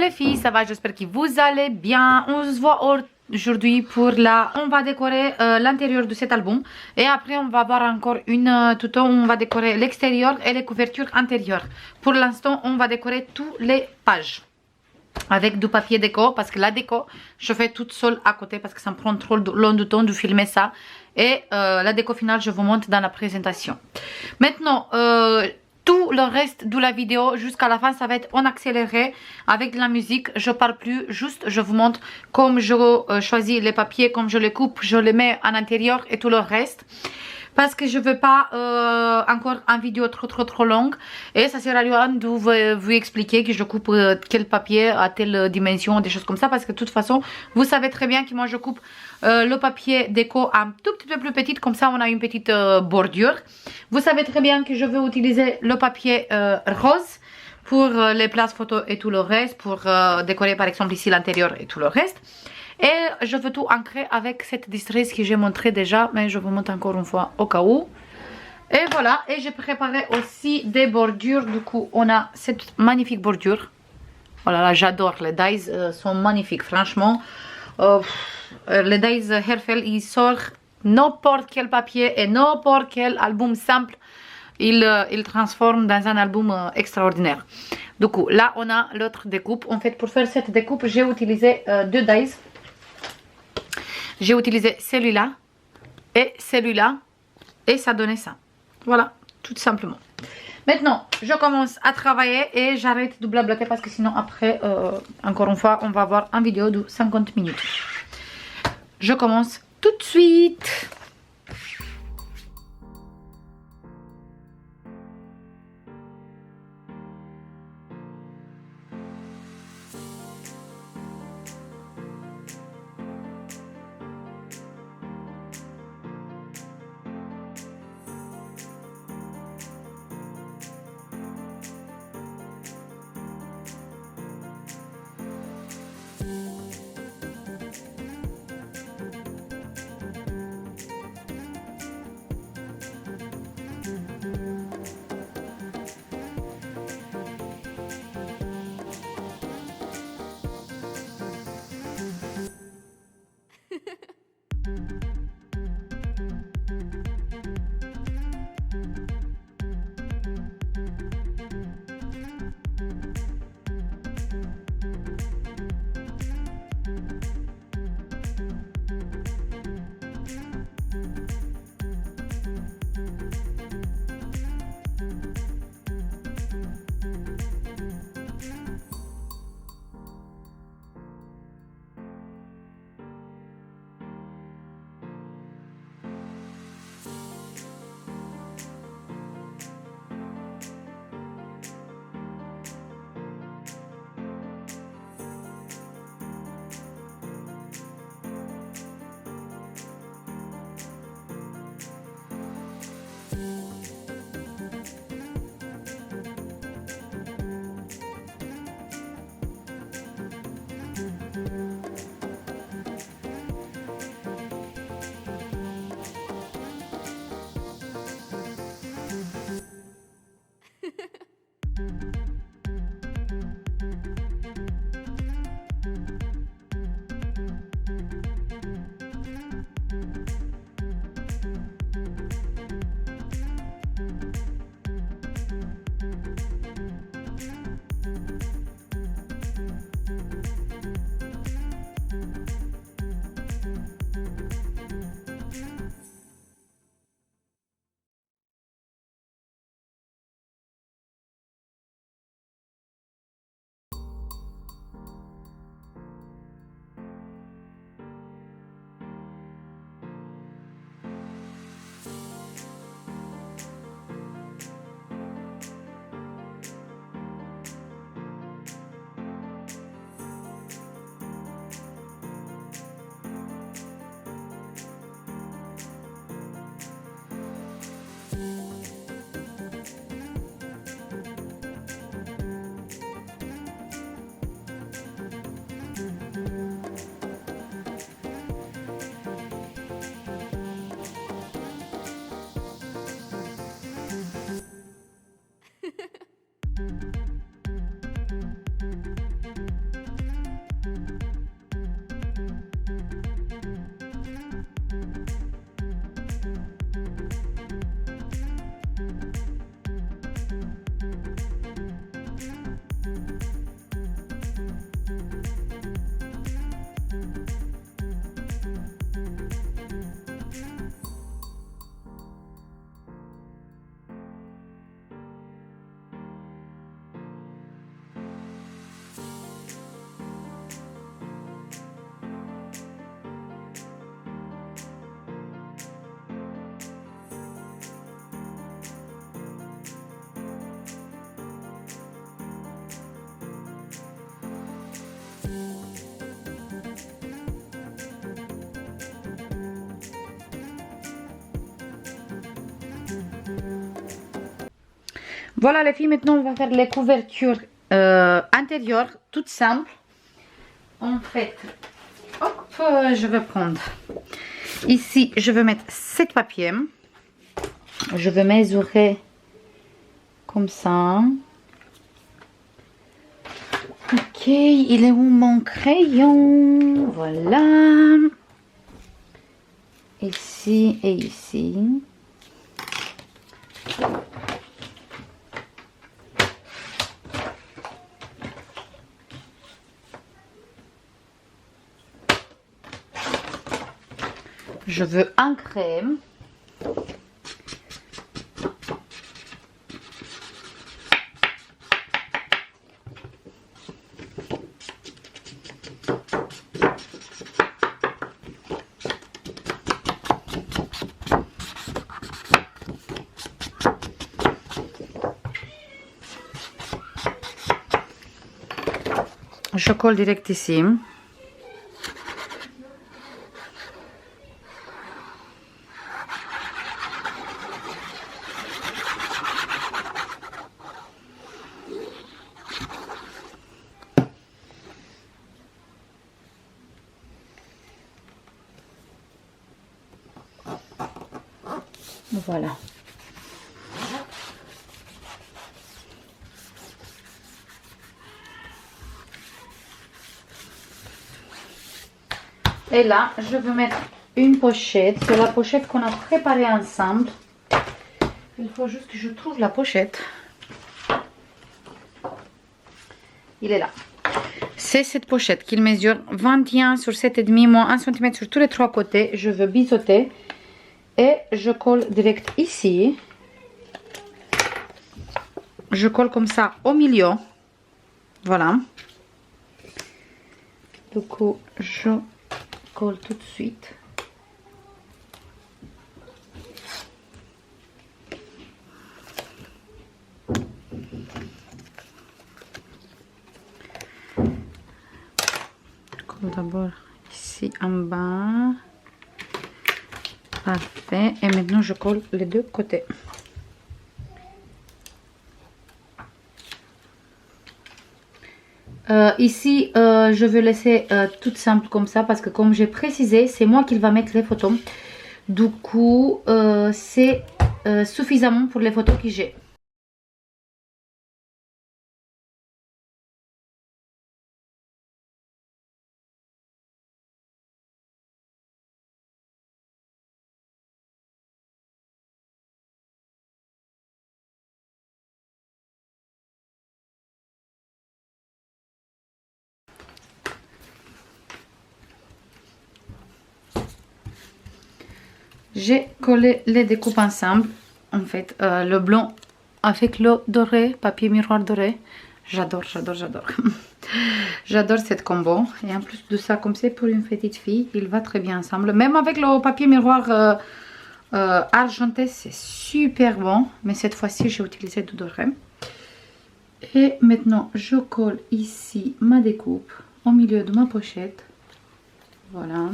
les filles, ça va, j'espère que vous allez bien. On se voit aujourd'hui pour la... On va décorer l'intérieur de cet album. Et après on va voir encore une tuto où on va décorer l'extérieur et les couvertures intérieures. Pour l'instant on va décorer toutes les pages avec du papier déco, parce que la déco je fais toute seule à côté parce que ça me prend trop long de temps de filmer ça. Et la déco finale je vous montre dans la présentation. Maintenant tout le reste de la vidéo jusqu'à la fin ça va être en accéléré avec de la musique. Je parle plus, juste je vous montre comme je choisis les papiers, comme je les coupe, je les mets en intérieur et tout le reste. Parce que je veux pas encore une vidéo trop longue. Et ça sert à rien de vous expliquer que je coupe quel papier à telle dimension, des choses comme ça. Parce que de toute façon, vous savez très bien que moi je coupe le papier déco un tout petit peu plus petite. Comme ça on a une petite bordure. Vous savez très bien que je veux utiliser le papier rose pour les places photos et tout le reste. Pour décorer par exemple ici l'intérieur et tout le reste. Et je veux tout ancrer avec cette distress que j'ai montré déjà, mais je vous montre encore une fois au cas où. Et voilà, et j'ai préparé aussi des bordures. Du coup on a cette magnifique bordure. Voilà, là j'adore, les dies sont magnifiques franchement. Les dies Herfel, ils sortent n'importe quel papier et n'importe quel album simple. Il transforme dans un album extraordinaire. Du coup là on a l'autre découpe. En fait pour faire cette découpe j'ai utilisé deux dies. J'ai utilisé celui-là et celui-là et ça donnait ça. Voilà, tout simplement. Maintenant, je commence à travailler et j'arrête de blablater parce que sinon après, encore une fois, on va avoir une vidéo de 50 minutes. Je commence tout de suite. Voilà les filles, maintenant on va faire les couvertures intérieures, toutes simples. En fait, hop, je vais prendre ici, je vais mettre 7 papiers. Je vais mesurer comme ça. Ok, il est où mon crayon? Voilà. Ici et ici. Je veux un crème. Je colle direct ici. Voilà. Et là, je vais mettre une pochette. C'est la pochette qu'on a préparée ensemble. Il faut juste que je trouve la pochette. Il est là. C'est cette pochette qui mesure 21 sur 7,5, moins 1 cm sur tous les 3 côtés. Je veux biseauter. Et je colle direct ici. Je colle comme ça au milieu. Voilà. Du coup, je colle tout de suite. Je colle d'abord ici en bas. Parfait. Et maintenant, je colle les deux côtés. Ici, je vais laisser tout simple comme ça parce que comme j'ai précisé, c'est moi qui va mettre les photos. Du coup, c'est suffisamment pour les photos que j'ai. J'ai collé les découpes ensemble. En fait, le blanc avec le doré, papier miroir doré. J'adore, j'adore, j'adore. J'adore cette combo. Et en plus de ça, comme c'est pour une petite fille, il va très bien ensemble. Même avec le papier miroir argenté, c'est super bon. Mais cette fois-ci, j'ai utilisé du doré. Et maintenant, je colle ici ma découpe au milieu de ma pochette. Voilà.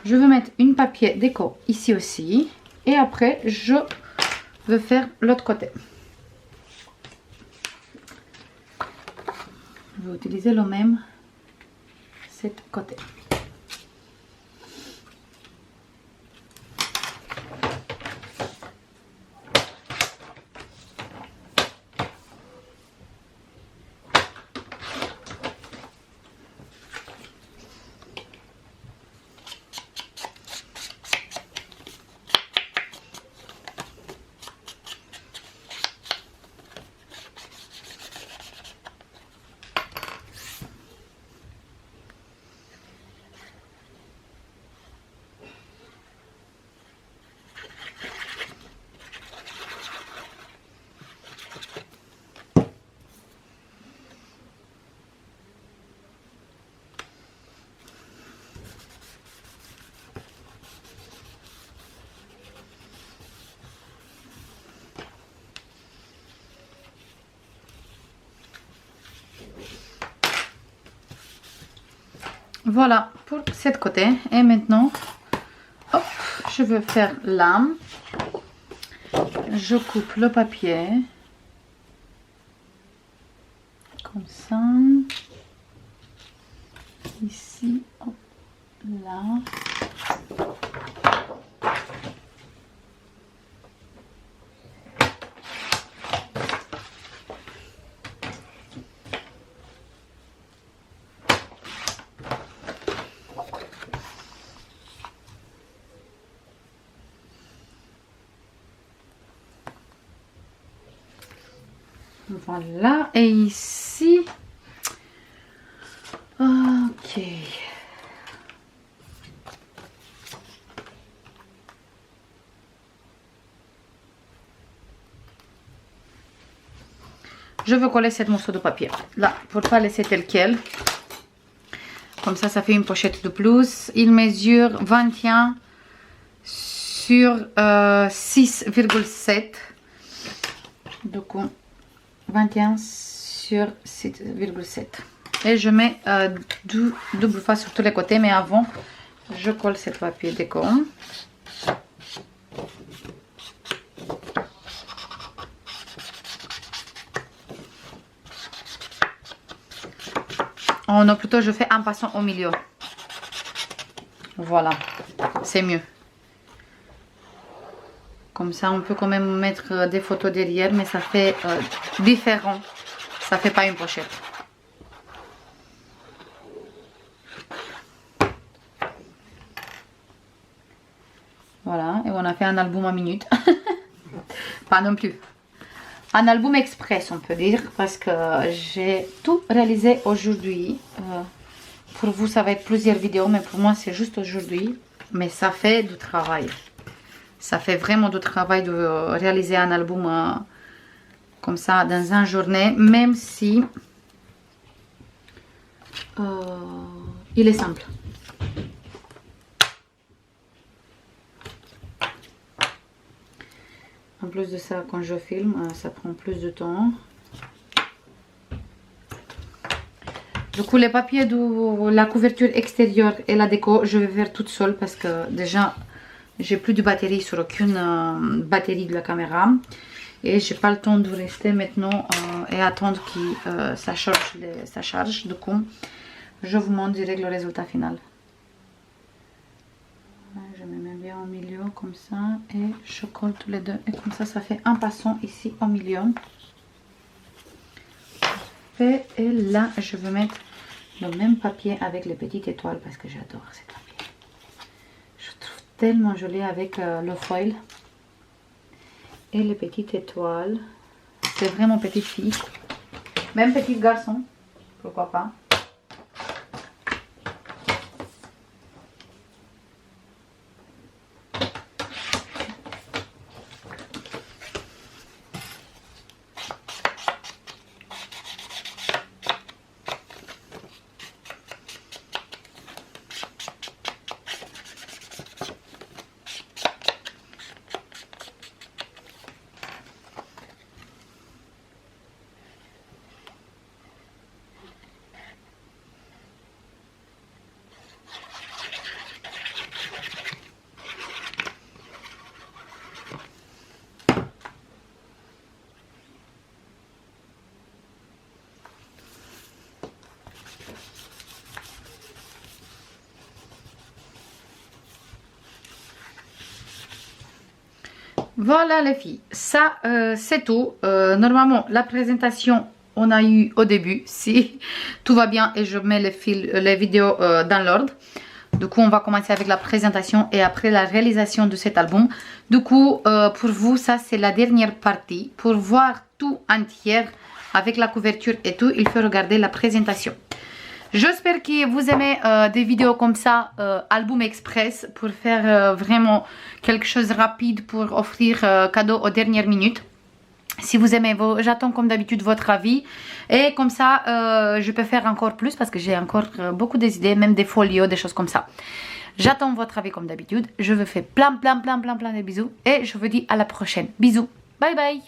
Je vais mettre une papier déco ici aussi. Et après, je vais faire l'autre côté. Je vais utiliser le même cet côté. Voilà pour cette côté. Et maintenant, hop, je vais faire l'âme. je coupe le papier comme ça, ici, hop, là. Voilà, et ici, ok. Je veux coller cette morceau de papier là pour pas laisser tel quel. Comme ça fait une pochette de plus. Il mesure 21 sur 6,7. Du coup, 21 sur 6,7. Et je mets double face sur tous les côtés, mais avant, je colle ce papier déco. Oh non, plutôt je fais un passant au milieu. Voilà, c'est mieux. Comme ça, on peut quand même mettre des photos derrière, mais ça fait différent. Ça fait pas une pochette. Voilà, et on a fait un album en minute. Pas non plus. Un album express, on peut dire, parce que j'ai tout réalisé aujourd'hui. Pour vous, ça va être plusieurs vidéos, mais pour moi, c'est juste aujourd'hui. Mais ça fait du travail. Ça fait vraiment du travail de réaliser un album comme ça dans une journée, même si il est simple. En plus de ça, quand je filme, ça prend plus de temps. Du coup, les papiers de la couverture extérieure et la déco, je vais faire toute seule parce que déjà, j'ai plus de batterie sur aucune batterie de la caméra. Et j'ai pas le temps de rester maintenant et attendre que ça charge. Du coup, je vous montre direct le résultat final. Je me mets bien au milieu comme ça et je colle tous les deux. Et comme ça fait un passant ici au milieu. Et là, je vais mettre le même papier avec les petites étoiles parce que j'adore ce papier. Je trouve tellement joli avec le foil. Et les petites étoiles. C'est vraiment petite fille. Même petit garçon. Pourquoi pas. Voilà les filles, ça c'est tout. Normalement la présentation on a eu au début, si tout va bien et je mets les vidéos dans l'ordre. Du coup on va commencer avec la présentation et après la réalisation de cet album. Du coup pour vous ça c'est la dernière partie. Pour voir tout entier avec la couverture et tout, il faut regarder la présentation. J'espère que vous aimez des vidéos comme ça, album express, pour faire vraiment quelque chose de rapide pour offrir cadeau aux dernières minutes. Si vous aimez, j'attends comme d'habitude votre avis. Et comme ça, je peux faire encore plus parce que j'ai encore beaucoup d'idées, même des folios, des choses comme ça. J'attends votre avis comme d'habitude. Je vous fais plein de bisous et je vous dis à la prochaine. Bisous, bye bye.